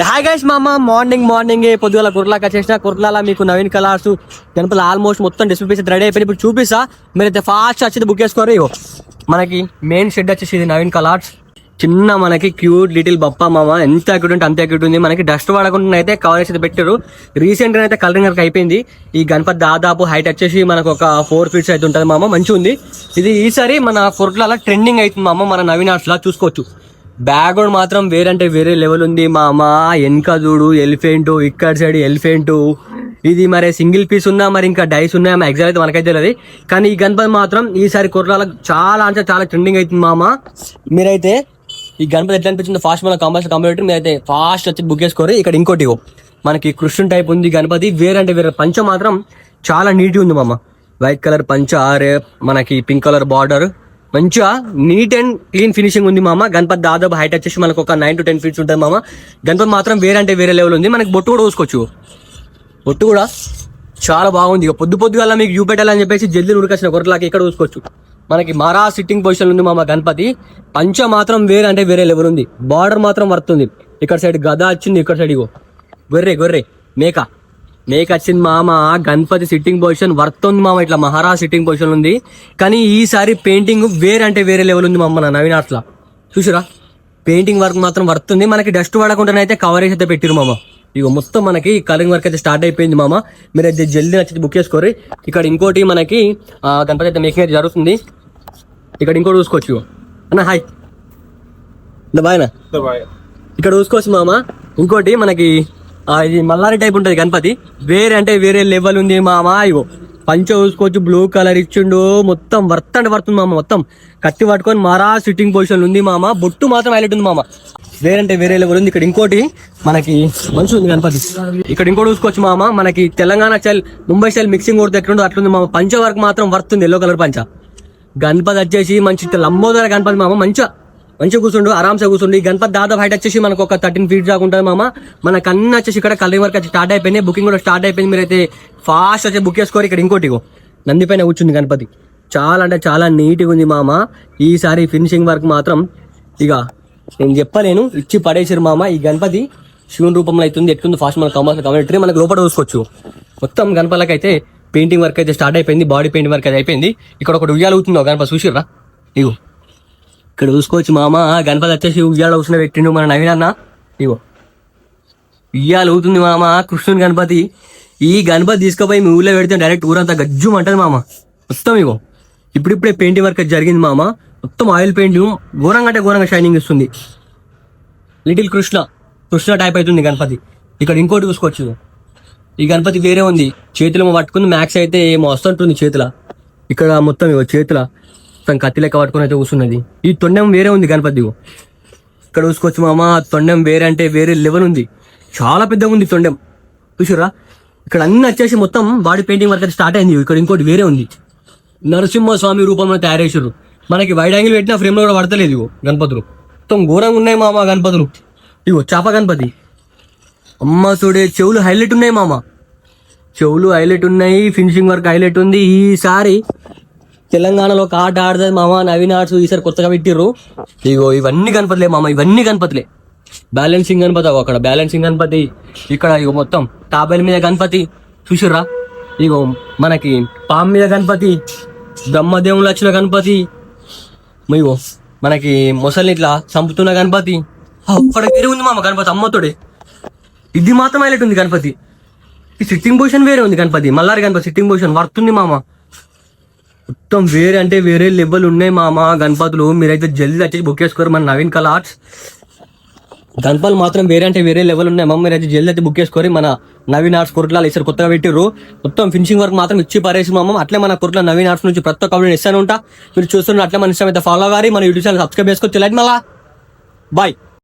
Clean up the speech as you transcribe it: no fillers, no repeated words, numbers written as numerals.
Hi guys మామ morning పొద్దుగల కుర్లాకి వచ్చేసిన కుర్లాల మీకు నవీన్ కలర్స్ గణపతి ఆల్మోస్ట్ మొత్తం డిస్ప్లే పీస్ రెడీ అయిపోయింది. ఇప్పుడు చూపిస్తా, మీరైతే ఫాస్ట్ వచ్చేది బుక్ చేసుకోరు. ఇగో మనకి మెయిన్ షెడ్ వచ్చేసి ఇది నవీన్ కలర్స్. చిన్న మనకి క్యూట్ లిటిల్ బప్ప మామ, ఎంత క్యూట్ ఉంటే అంత క్యూట్ ఉంది. మనకి డస్ట్ పడకుండా అయితే కవర్ అయితే పెట్టారు. రీసెంట్ గా అయితే కలరింగ్ వర్క్ అయిపోయింది. ఈ గణపతి దాదాపు హైట్ వచ్చేసి మనకు ఒక 4 feet అయితే ఉంటుంది మామ, మంచిగా ఉంది. ఇది ఈసారి మన కుర్లాల ట్రెండింగ్ అవుతుంది మామ, మన నవీన్ ఆర్ట్స్ లా చూసుకోవచ్చు. బ్యాక్గ్రౌండ్ మాత్రం వేరంటే వేరే లెవెల్ ఉంది మామ. వెనక చూడు ఎలిఫెంట్, ఇక్కడ సైడ్ ఎలిఫెంట్. ఇది మరి సింగిల్ పీస్ ఉన్నా మరి ఇంకా డైస్ ఉన్నాయా ఎగ్జాక్ట్ అయితే మనకైతే తెలియదు. కానీ ఈ గణపతి మాత్రం ఈసారి కుర్రాలకు చాలా అంటే చాలా ట్రెండింగ్ అవుతుంది మామ. మీరైతే ఈ గణపతి ఎట్లా అనిపించింది ఫాస్ట్ మన కంప్యూటర్ మీరైతే ఫాస్ట్ వచ్చి బుక్ చేసుకోరు. ఇక్కడ ఇంకోటి మనకి కృష్ణుని టైప్ ఉంది గణపతి, వేరంటే వేరే. పంచ మాత్రం చాలా నీట్గా ఉంది మామ. వైట్ కలర్ పంచ, మనకి పింక్ కలర్ బార్డర్, మంచిగా నీట్ అండ్ క్లీన్ ఫినిషింగ్ ఉంది మామ. గణపతి దాదాపు హైట్ వచ్చేసి మనకు ఒక 9 to 10 feet ఉంటుంది మామ. గణపతి మాత్రం వేరంటే వేరే లెవెల్ ఉంది. మనకి బొట్టు కూడా చూసుకోవచ్చు, బొట్టు కూడా చాలా బాగుంది. ఇక పొద్దుగాల మీకు చూపెట్టాలని చెప్పేసి జల్దీ ఉడికొచ్చిన కొరలాకి ఇక్కడ చూసుకోవచ్చు. మనకి మరా సిట్టింగ్ పొజిషన్ ఉంది మామ గణపతి. పంచ మాత్రం వేరంటే వేరే లెవెల్ ఉంది. బార్డర్ మాత్రం వర్తుంది. ఇక్కడ సైడ్ గద వచ్చింది, ఇక్కడ సైడ్ ఇగో గొర్రె మేక వచ్చింది మామ. గణపతి సిట్టింగ్ పొజిషన్ వర్త్ ఉంది మామ. ఇట్లా మహారాజ్ సిట్టింగ్ పొజిషన్ ఉంది. కానీ ఈసారి పెయింటింగ్ వేరంటే వేరే లెవెల్ ఉంది మామ. నా నవీన్ ఆర్ట్స్లా చూసిరా, పెయింటింగ్ వర్క్ మాత్రం వర్త్ ఉంది. మనకి డస్ట్ పడకుండానైతే కవరేజ్ అయితే పెట్టిరు మామ. ఇక మొత్తం మనకి కలరింగ్ వర్క్ అయితే స్టార్ట్ అయిపోయింది మామ. మీరు అయితే జల్దీ నచ్చి బుక్ చేసుకోరు. ఇక్కడ ఇంకోటి మనకి గణపతి అయితే మేకింగ్ అయితే జరుగుతుంది. ఇక్కడ ఇంకోటి చూసుకోవచ్చు అన్న. హాయ్ బాయ్నా, ఇక్కడ చూసుకోవచ్చు మామ. ఇంకోటి మనకి ఇది మల్లారి టైప్ ఉంటుంది గణపతి, వేరే అంటే వేరే లెవెల్ ఉంది మామ. ఇగో పంచ చూసుకోవచ్చు, బ్లూ కలర్ ఇచ్చిండు. మొత్తం వర్త్ అంటే వర్తుంది మామ. మొత్తం కత్తి పట్టుకొని మరా సిట్టింగ్ పొజిషన్ ఉంది మామ. బొట్టు మాత్రం హైలైట్ ఉంది మామ, వేరంటే వేరే లెవెల్ ఉంది. ఇక్కడ ఇంకోటి మనకి మంచిగా ఉంది గణపతి. ఇక్కడ ఇంకోటి చూసుకోవచ్చు మామ. మనకి Telangana style, Mumbai style mixing కొడితే ఎట్లుందో అట్లుంది మామ. పంచ వర్క్ మాత్రం వర్త్ ఉంది, ఎల్లో కలర్ పంచ. గణపతి వచ్చేసి మంచి లంబోదర గణపతి మామ. మంచిగా కూర్చుండు, ఆరామ్సే కూర్చుండు. ఈ గణపతి దాదాపు హైట్ వచ్చేసి మనకు ఒక 13 feet దాకా ఉంటుంది మామ. మనకు అన్ని వచ్చేసి ఇక్కడ కలరింగ్ వర్క్ వచ్చి స్టార్ట్ అయిపోయింది. బుకింగ్ కూడా స్టార్ట్ అయిపోయింది. మీరైతే ఫాస్ట్ వచ్చి బుక్ చేసుకోరు. ఇక్కడ ఇంకోటి నంది పైన కూర్చుంది గణపతి. చాలా అంటే చాలా నీట్గా ఉంది మామ. ఈసారి ఫినిషింగ్ వర్క్ మాత్రం ఇక నేను చెప్పలేను, ఇచ్చి పడేసారు మామ. ఈ గణపతి శివుని రూపంలో అవుతుంది. ఎట్లుంది ఫాస్ట్ మన కమెంటరీ మనకు లోపల చూసుకోవచ్చు. మొత్తం గణపతికి అయితే పెయింటింగ్ వర్క్ అయితే స్టార్ట్ అయిపోయింది. బాడీ పెయింటింగ్ వర్క్ అయితే అయిపోయింది. ఇక్కడ ఒకటి ఉయ్యాలు అవుతుంది గణపతి, చూసిర్రా? ఇగో ఇక్కడ చూసుకోవచ్చు మామ. గణపతి వచ్చేసి ఉయ్యాల కూర్చున్న పెట్టిండు మన నవీన్ అన్న. ఇగో ఉయ్యాలు అవుతుంది మామ, కృష్ణుని గణపతి. ఈ గణపతి తీసుకుపోయి మీ ఊళ్ళో పెడితే డైరెక్ట్ ఊరంతా గజ్జుం అంటది మామ. మొత్తం ఇగో ఇప్పుడిప్పుడే పెయింటింగ్ వర్క్ జరిగింది మామ. మొత్తం ఆయిల్ పెయింటింగ్ ఘోరంగా అంటే ఘోరంగా షైనింగ్ ఇస్తుంది. లిటిల్ కృష్ణ టైప్ అవుతుంది గణపతి. ఇక్కడ ఇంకోటి చూసుకోవచ్చు. ఈ గణపతి వేరే ఉంది, చేతిలో పట్టుకుని మ్యాక్స్ అయితే ఏమో వస్తుంటుంది చేతుల. ఇక్కడ మొత్తం ఇగో చేతుల మొత్తం కత్తి లెక్క పట్టుకుని అయితే కూర్చున్నది. ఈ తొండం వేరే ఉంది గణపతి. ఇక్కడ చూసుకోవచ్చు మామ. తొండం వేరే అంటే వేరే లెవెల్ ఉంది, చాలా పెద్దగా ఉంది తొండం, చూసారా? ఇక్కడ అన్ని వచ్చేసి మొత్తం బాడీ పెయింటింగ్ వర్క్ అయితే స్టార్ట్ అయింది. ఇక్కడ ఇంకోటి వేరే ఉంది, నరసింహస్వామి రూపంలో తయారు చేసారు. మనకి వైడ్ యాంగిల్ పెట్టిన ఫ్రేమ్ లో కూడా పడతలేదు. ఇగో గణపతులు మొత్తం ఘోరంగా ఉన్నాయి మామ గణపతులు. ఇగో చాప గణపతి. అమ్మ చూడే చెవులు హైలైట్ ఉన్నాయి మామ, చెవులు హైలైట్ ఉన్నాయి. ఫినిషింగ్ వర్క్ హైలైట్ ఉంది. ఈసారి తెలంగాణలో ఒక ఆట ఆడుతుంది మామ నవీన్ ఆర్ట్స్. ఈసారి కొత్తగా పెట్టిర్రు. ఇగో ఇవన్నీ గణపతులే మామ, ఇవన్నీ గణపతులే. బ్యాలెన్సింగ్ గణపతి అక్కడ బ్యాలెన్సింగ్ గణపతి. ఇక్కడ ఇగో మొత్తం తాబేల మీద గణపతి, చూసిర్రా? ఇగో మనకి పాము మీద గణపతి, బ్రహ్మదేవులు వచ్చిన గణపతి. ఇగో మనకి మొసల్ని ఇట్లా చంపుతున్న గణపతి. అక్కడ వేరే ఉంది మామ గణపతి, అమ్మతోడే. ఇది మాత్రం హైలైట్ ఉంది గణపతి. ఈ సిట్టింగ్ పొజిషన్ వేరే ఉంది గణపతి. మల్లారి గణపతి సిట్టింగ్ పొజిషన్ వర్తుంది మామ. మొత్తం వేరే అంటే వేరే లెవెల్ ఉన్నాయి మామ గణపతులు. మీరైతే జల్దీ వచ్చి బుక్ చేసుకోరు మన నవీన్ కలర్స్. గణపతులు మాత్రం వేరే అంటే వేరే లెవెల్ ఉన్నాయి మామ. మీరైతే జల్దీ అయితే బుక్ చేసుకోరు మన నవీన్ ఆర్ట్స్ కొరట్లా. ఈసారి కొత్తగా పెట్టిర్రు. మొత్తం ఫినిషింగ్ వర్క్ మాత్రం ఇచ్చి పరేసి మామ. అట్లే మన కొరట్ల నవీన్ ఆర్ట్స్ నుంచి ప్రతి ఒక్క ఇస్తాను ఉంటా. మీరు చూస్తున్న అట్లే మన ఇష్టం అయితే ఫాలో అవ్వాలి. మన యూట్యూబ్ ఛానల్ సబ్స్క్రైబ్ చేసుకోవచ్చు. లైక్ మళ్ళా బాయ్.